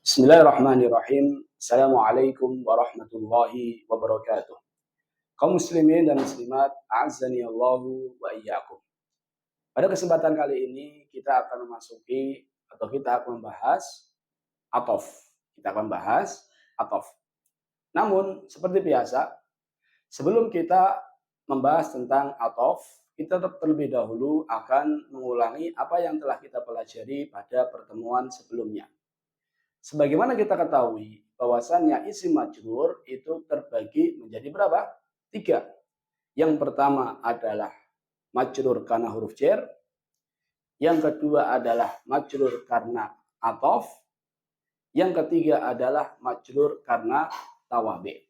Bismillahirrahmanirrahim. Assalamualaikum warahmatullahi wabarakatuh. Kaum muslimin dan muslimat, a'azzani Allahu wa iyyakum. Pada kesempatan kali ini kita akan memasuki atau kita akan membahas atof. Kita akan bahas atof. Namun seperti biasa, sebelum kita membahas tentang atof, kita terlebih dahulu akan mengulangi apa yang telah kita pelajari pada pertemuan sebelumnya. Sebagaimana kita ketahui bahwasannya isim majrur itu terbagi menjadi berapa? 3. Yang pertama adalah majrur karena huruf jar. Yang kedua adalah majrur karena atof. Yang ketiga adalah majrur karena tawabi.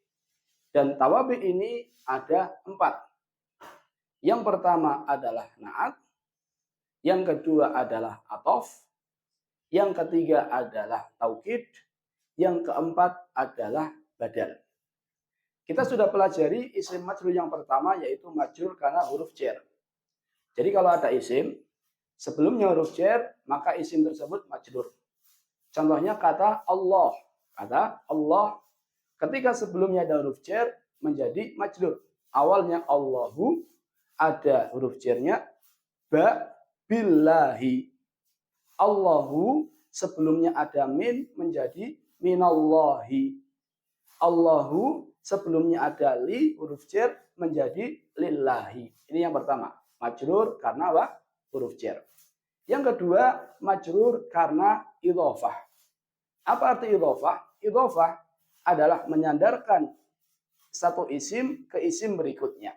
Dan tawabi ini ada 4. Yang pertama adalah na'at. Yang kedua adalah atof. Yang ketiga adalah taukid. Yang keempat adalah badal. Kita sudah pelajari isim majrur yang pertama yaitu majrur karena huruf jar. Jadi kalau ada isim sebelumnya huruf jar, maka isim tersebut majrur. Contohnya kata Allah. Kata Allah ketika sebelumnya ada huruf jar menjadi majrur. Awalnya Allahu, ada huruf jarnya ba billahi. Allahu sebelumnya ada min menjadi minallahi. Allahu sebelumnya ada li huruf jar menjadi lillahi. Ini yang pertama, majrur karena apa? Huruf jar. Yang kedua, majrur karena idhofah. Apa arti idhofah? Idhofah adalah menyandarkan satu isim ke isim berikutnya.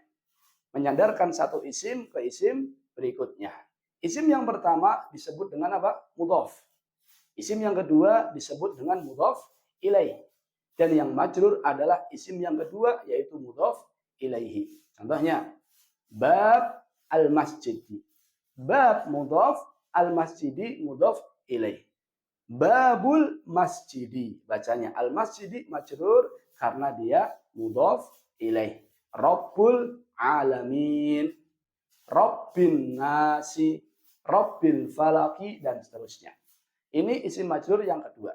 Menyandarkan satu isim ke isim berikutnya. Isim yang pertama disebut dengan apa? Mudhof. Isim yang kedua disebut dengan mudhof ilaih. Dan yang majrur adalah isim yang kedua yaitu mudhof ilaihi. Contohnya bab al-masjidi. Bab mudhof, al-masjidi mudhof ilaih. Babul masjidi. Bacanya al-masjidi majrur karena dia mudhof ilaih. Rabbul alamin. Rabbin nasi. Rabbil falaki dan seterusnya. Ini isim majrur yang kedua.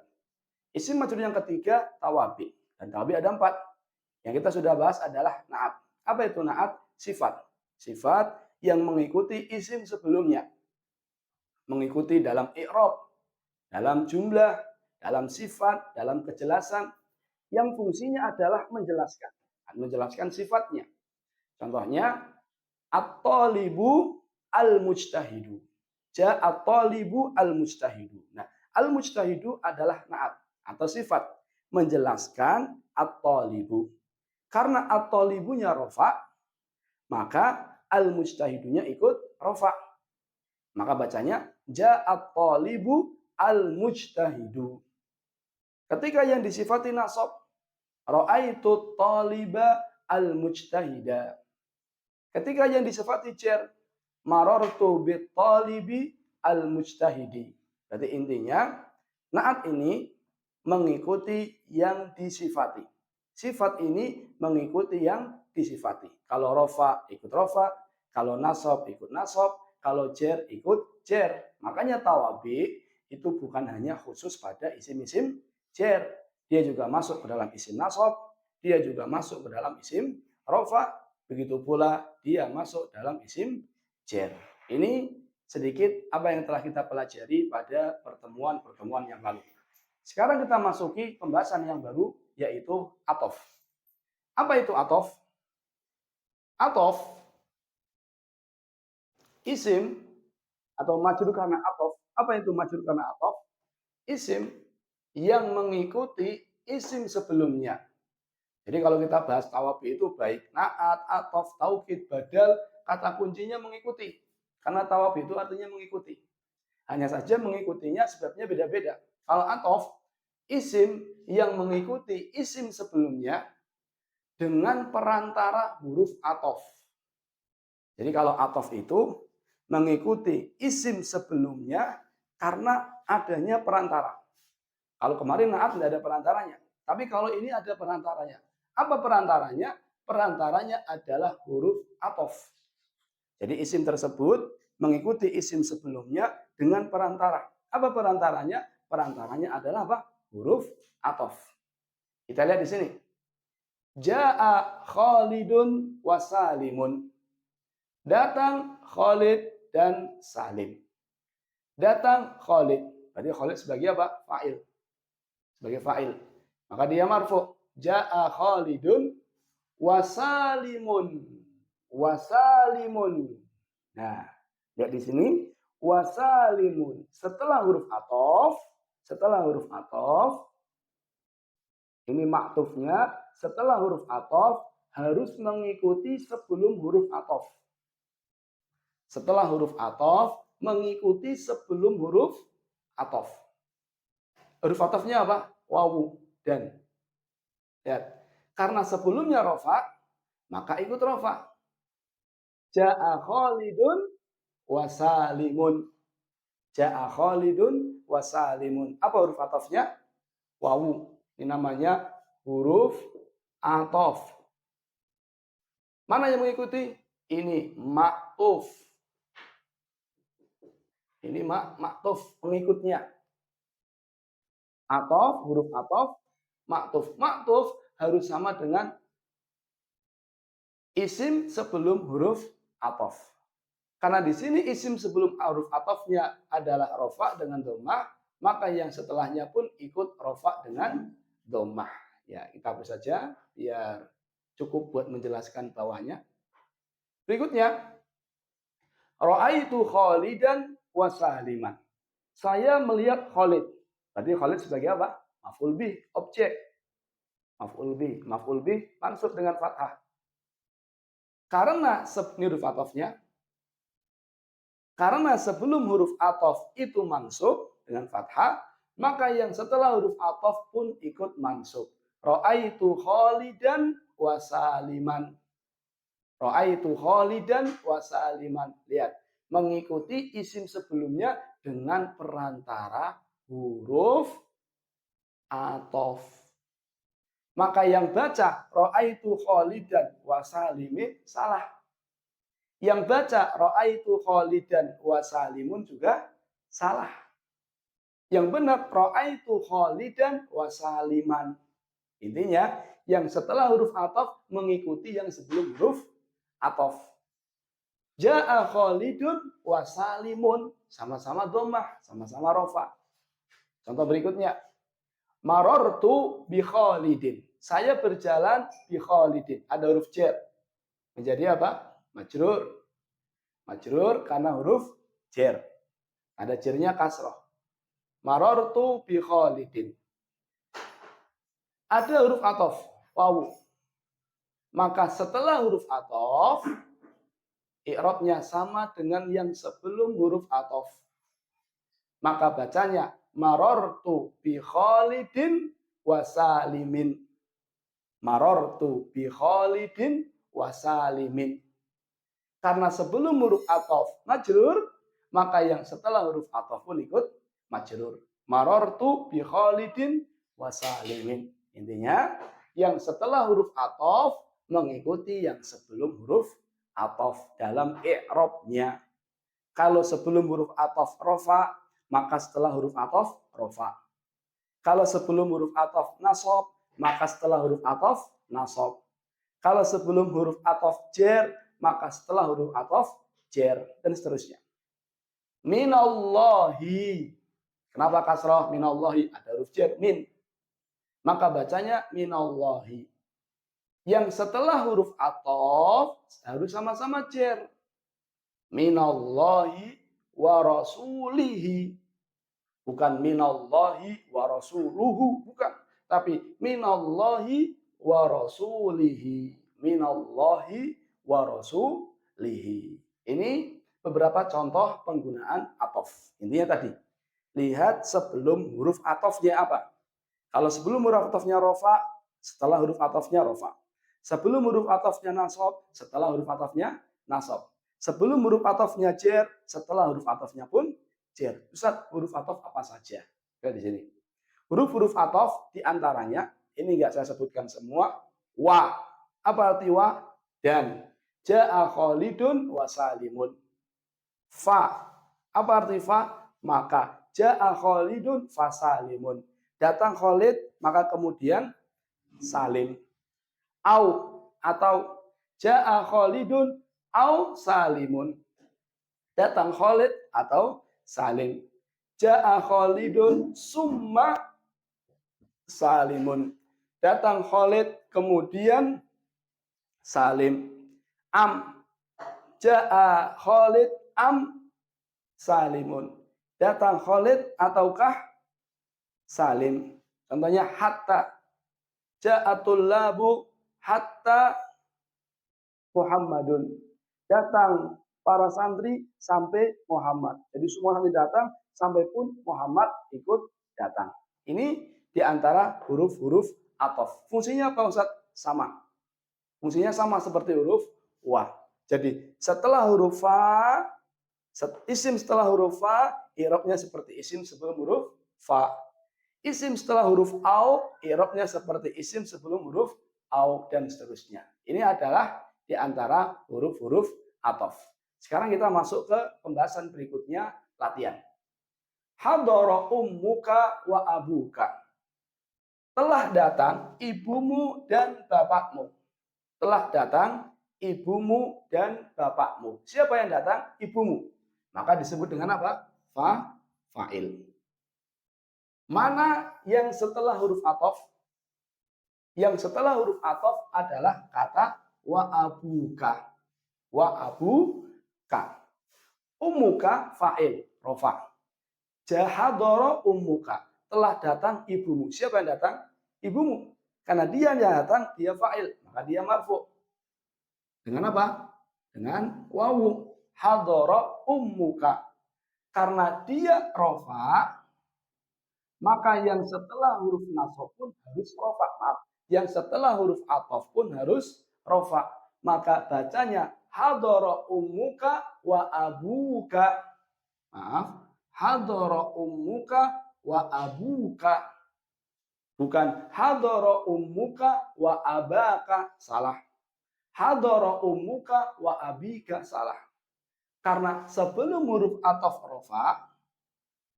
Isim majrur yang ketiga tawabi. Dan tawabi ada 4. Yang kita sudah bahas adalah na'at. Apa itu na'at? Sifat. Sifat yang mengikuti isim sebelumnya. Mengikuti dalam i'rab, dalam jumlah, dalam sifat, dalam kejelasan. Yang fungsinya adalah menjelaskan. Menjelaskan sifatnya. Contohnya at-talibu al-mujtahidu. Ja'at talibu al-mujtahidu. Nah, al-mujtahidu adalah na'at atau sifat menjelaskan at-talibu. Karena at-talibunya rofa, maka al-mujtahidunya ikut rofa. Maka bacanya ja'at talibu al-mujtahidu. Ketika yang disifati nasab, ra'aitu taliba al-mujtahida. Ketika yang disifati jar, marartu bit talibi al-mujtahidi. Berarti intinya na'at ini mengikuti yang disifati. Sifat ini mengikuti yang disifati. Kalau rofa ikut rofa, kalau nasab ikut nasab, kalau jar ikut jar. Makanya tawabi itu bukan hanya khusus pada isim-isim jar. Dia juga masuk ke dalam isim nasab, dia juga masuk ke dalam isim rofa, begitu pula dia masuk dalam isim jar. Ini sedikit apa yang telah kita pelajari pada pertemuan-pertemuan yang lalu. Sekarang kita masuki pembahasan yang baru yaitu atof. Apa itu atof? Atof isim atau majrur karena atof. Apa itu majrur karena atof? Isim yang mengikuti isim sebelumnya. Jadi kalau kita bahas tawabi itu baik na'at, atof, taukid, badal, kata kuncinya mengikuti. Karena tawabi itu artinya mengikuti. Hanya saja mengikutinya sebabnya beda-beda. Kalau atof, isim yang mengikuti isim sebelumnya dengan perantara huruf atof. Jadi kalau atof itu mengikuti isim sebelumnya karena adanya perantara. Kalau kemarin na'at tidak ada perantaranya. Tapi kalau ini ada perantaranya. Apa perantaranya? Perantaranya adalah huruf atof. Jadi isim tersebut mengikuti isim sebelumnya dengan perantara. Apa perantaranya? Perantaranya adalah apa? huruf atof. Kita lihat di sini. Ja'a Khalidun wa Salimun. Datang Khalid dan Salim. Datang Khalid. Berarti Khalid sebagai apa? Fa'il. Sebagai fa'il. Maka dia marfu. Ja'a Khalidun wa Salimun. Wa Salimun. Nah, lihat di sini. Wa Salimun. Setelah huruf atof, ini maktufnya, setelah huruf atof harus mengikuti sebelum huruf atof. Setelah huruf atof mengikuti sebelum huruf atof. Huruf atofnya apa? Wawu dan. Ya. Karena sebelumnya rofa, maka ikut rofa. Ja'a Khalidun wa Salimun. Ja'a Khalidun wa Salimun. Apa huruf atofnya? Wawu. Ini namanya huruf atof. Mana yang mengikuti? Ini maktuf. Ini maktuf pengikutnya. Atof, huruf atof, maktuf. Maktuf harus sama dengan isim sebelum huruf atof. Karena di sini isim sebelum huruf atofnya adalah rofa dengan dhammah, maka yang setelahnya pun ikut rofa dengan dhammah. Ya, kita hapus saja biar cukup buat menjelaskan bawahnya. Berikutnya, ra'aitu Khalidan wa Saliman. Saya melihat Khalid. Berarti Khalid sebagai apa? Maf'ul bih, objek. Maf'ul bih mansub dengan fathah. Karena huruf atofnya, karena sebelum huruf atof itu mansub dengan fathah, maka yang setelah huruf atof pun ikut mansub. Ra'aitu Khalidan wa Saliman. Ra'aitu Khalidan wa Saliman. Lihat, mengikuti isim sebelumnya dengan perantara huruf atof. Maka yang baca ra'aitu Khalidan wa Salimin salah. Yang baca ra'aitu Khalidan wa Salimun juga salah. Yang benar ra'aitu Khalidan wa Saliman. Intinya yang setelah huruf atof mengikuti yang sebelum huruf atof. Ja'a Khalidun wa Salimun. Sama-sama dhammah, sama-sama rofa. Contoh berikutnya. Marartu bi Khalidin. Saya berjalan bi Khalidin. Ada huruf jar. Menjadi apa? Majrur. Majrur karena huruf jar. Ada jarnya kasroh. Marartu bi Khalidin. Ada huruf atof, wawu. Maka setelah huruf atof, i'rabnya sama dengan yang sebelum huruf atof. Maka bacanya marartu bi Khalidin wa Salimin. Marartu bi Khalidin wa Salimin. Karena sebelum huruf atof majrur, maka yang setelah huruf atof pun ikut majrur. Marartu bi Khalidin wa Salimin. Intinya, yang setelah huruf atof mengikuti yang sebelum huruf atof dalam i'rabnya. Kalau sebelum huruf atof rofa, maka setelah huruf atof rofa. Kalau sebelum huruf atof nasab, maka setelah huruf atof nasab. Kalau sebelum huruf atof jar, maka setelah huruf atof jar, dan seterusnya. Minallahi. Kenapa kasrah? Minallahi. Ada huruf jar, min. Maka bacanya minallahi. Yang setelah huruf atof harus sama-sama jar. Minallahi wa rasulihi. Bukan minallahi wa rasuluhu. Bukan. Tapi minallahi wa rasulihi. Minallahi wa rasulihi. Ini beberapa contoh penggunaan atof. Intinya tadi. Lihat sebelum huruf atofnya apa. Kalau sebelum huruf atofnya rofa, setelah huruf atofnya rofa. Sebelum huruf atofnya nasab, setelah huruf atofnya nasab. Sebelum huruf atofnya jar, setelah huruf atofnya pun jar. Ustaz, huruf atof apa saja? Lihat di sini. Huruf-huruf atof diantaranya, ini enggak saya sebutkan semua. Wa. Apa arti wa? Dan. Ja'a Khalidun wa Salimun. Fa. Apa arti fa? Maka. Ja'a Khalidun fa Salimun. datang Khalid, maka kemudian Salim. Atau ja'a Khalidun au Salimun. Datang Khalid atau Salim. Ja'a Khalidun summa Salimun. Datang Khalid kemudian Salim. Ja'a Khalid Salimun. Datang Khalid ataukah Salim. Contohnya hatta. Ja'atul labu hatta Muhammadun. Datang para santri sampai Muhammad. Jadi semua santri datang sampai pun Muhammad ikut datang. Ini diantara huruf-huruf ataf. Fungsinya apa Ustaz? Sama. Fungsinya sama seperti huruf wa. Jadi setelah huruf fa, isim setelah huruf fa, i'rabnya seperti isim sebelum huruf fa. Isim setelah huruf au, i'rabnya seperti isim sebelum huruf au, dan seterusnya. Ini adalah di antara huruf-huruf ataf. Sekarang kita masuk ke pembahasan berikutnya, latihan. Hadara ummuka wa abuka. Telah datang ibumu dan bapakmu. Telah datang ibumu dan bapakmu. Siapa yang datang? Ibumu. Maka disebut dengan apa? Fa'il. Mana yang setelah huruf ataf? Yang setelah huruf ataf adalah kata wa abuka. Wa abuka. Ummuka fa'il, rofa. Jahadoro ummuka. Telah datang ibumu. Siapa yang datang? Ibumu. Karena dia yang datang, dia fa'il. Maka dia marfu. Dengan apa? Dengan wawu. Hadoro ummuka. Karena dia rofa, maka yang setelah huruf nasab pun harus rofa. Maaf. Yang setelah huruf ataf pun harus rofa. Maka bacanya hadara ummuka wa abuka. Maaf. Hadara ummuka wa abuka. Bukan hadara ummuka wa abaka. Salah. Hadara ummuka wa abika. Salah. Karena sebelum huruf ataf rofa,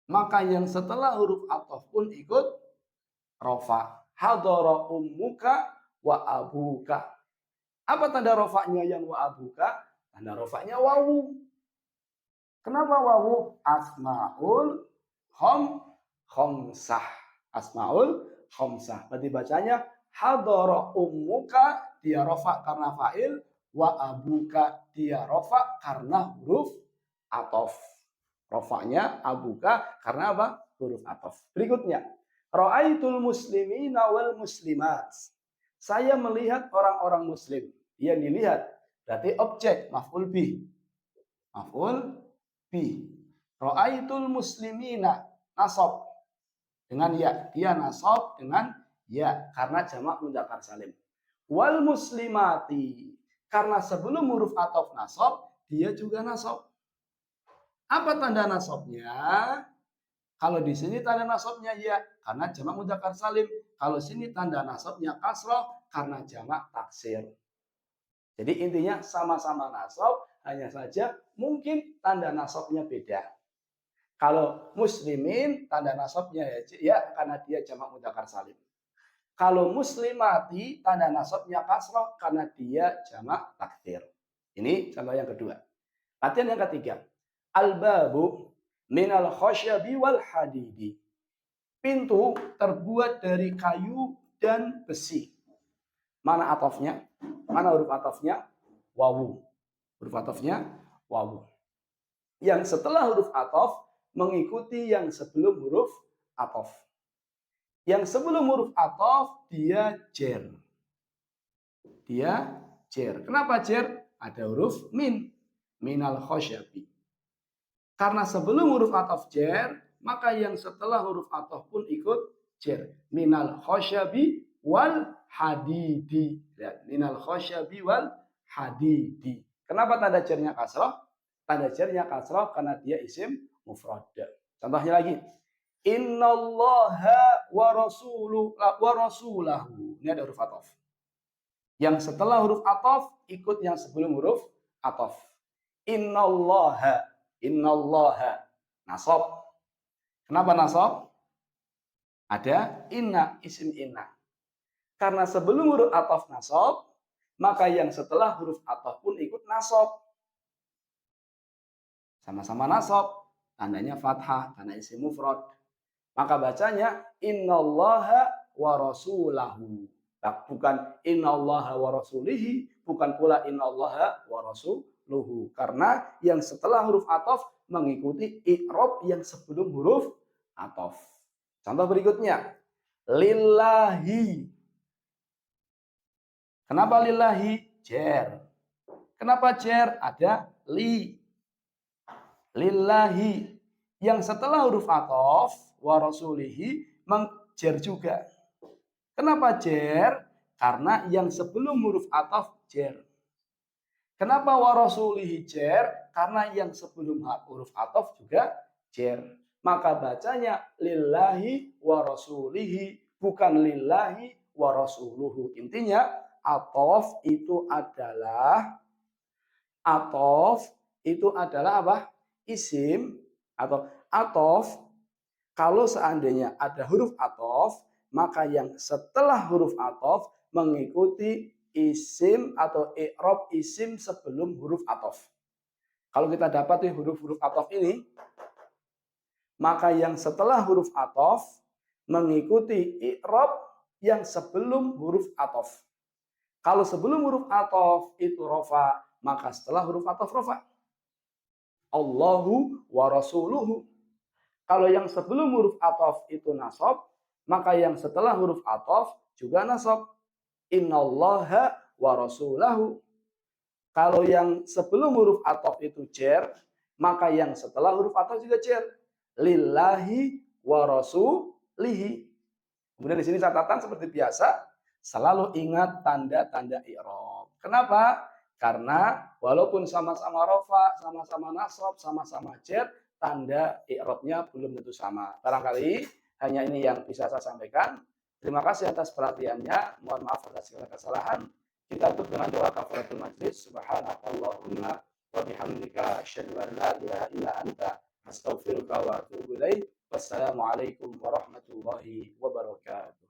maka yang setelah huruf ataf pun ikut rofa. Hadara ummuka wa abuka. Apa tanda rofanya yang wa abuka? Tanda rofanya wawu. Kenapa wawu? Asmaul khamsah. Asmaul khamsah. Berarti bacanya hadara ummuka, dia rofa karena fa'il. Wa abuka, dia rofa karena huruf ataf. Rofanya abuka karena apa? Huruf ataf. Berikutnya, ra'aitul muslimina wal muslimat. Saya melihat orang-orang muslim. Yang dilihat berarti objek, maf'ul bih. Maf'ul bih. Ra'aitul muslimina, nasab dengan ya. Dia nasab dengan ya karena jamak mudzakkar salim. Wal muslimati, karena sebelum huruf ataf nasab, dia juga nasab. Apa tanda nasabnya? Kalau di sini tanda nasabnya ya, karena jamak mudzakkar salim. Kalau sini tanda nasabnya kasrah karena jamak taksir. Jadi intinya sama-sama nasab, hanya saja mungkin tanda nasabnya beda. Kalau muslimin tanda nasabnya ya karena dia jamak mudzakkar salim. Kalau muslimati tanda nasabnya kasrah karena dia jamak taksir. Ini contoh yang kedua. Latihan yang ketiga. Al-babu minal khasyabi wal hadidi. Pintu terbuat dari kayu dan besi. Mana atafnya? Mana huruf atafnya? Wawu. Huruf atafnya wawu. Yang setelah huruf ataf mengikuti yang sebelum huruf ataf. Yang sebelum huruf ataf dia jer. Dia jer. Kenapa jer? Ada huruf min. Minal khasyabi. Karena sebelum huruf ataf jer, maka yang setelah huruf ataf pun ikut jer. Minal khasyabi wal hadidi. Lihat, minal khasyabi wal hadidi. Kenapa tanda jernya kasrah? Tanda jernya kasrah karena dia isim mufrad. Contohnya lagi. Innallaha wa rasulahu. Ini ada huruf ataf. Yang setelah huruf ataf ikut yang sebelum huruf ataf. Innallaha. Nasab. Kenapa nasab? Ada inna, isim inna. Karena sebelum huruf ataf nasab, maka yang setelah huruf ataf pun ikut nasab. Sama-sama nasab, tandanya fathah, karena isim mufrad. Maka bacanya innallaha wa rasulahu. Bukan innallaha wa rasulihi, bukan pula innallaha wa rasuluhu. Karena yang setelah huruf ataf mengikuti i'rab yang sebelum huruf ataf. Contoh berikutnya, lillahi. Kenapa lillahi? Jer. Kenapa jer? Ada li. Lillahi. Yang setelah huruf ataf wa rasulihi mengjer juga. Kenapa jer? Karena yang sebelum huruf ataf jer. Kenapa wa rasulihi jer? Karena yang sebelum huruf ataf juga jer. Maka bacanya lillahi wa rasulihi, bukan lillahi wa rasuluhu. Intinya ataf itu adalah apa? Isim atau atof. Kalau seandainya ada huruf atof, maka yang setelah huruf atof mengikuti isim atau i'rab isim sebelum huruf atof. Kalau kita dapat huruf-huruf atof ini, maka yang setelah huruf atof mengikuti i'rab yang sebelum huruf atof. Kalau sebelum huruf atof itu rofa, maka setelah huruf atof rofa. Allahu wa rasuluhu. Kalau yang sebelum huruf atof itu nasab, maka yang setelah huruf atof juga nasab. Innallaha wa rasulahu. Kalau yang sebelum huruf atof itu jer, maka yang setelah huruf atof juga jer. Lillahi wa rasulihi. Kemudian di sini catatan seperti biasa, selalu ingat tanda-tanda i'rab. Kenapa? Karena walaupun sama-sama rofa, sama-sama nasab, sama-sama jer, tanda i'rabnya belum tentu sama. Barangkali hanya ini yang bisa saya sampaikan. Terima kasih atas perhatiannya. Mohon maaf atas segala kesalahan. Kita tutup dengan doa kafaratul majlis. Subhanakallahumma wa bihamdika asyhadu an la ilaha illa anta astaghfiruka wa atubu ilaik. Wassalamualaikum warahmatullahi wabarakatuh.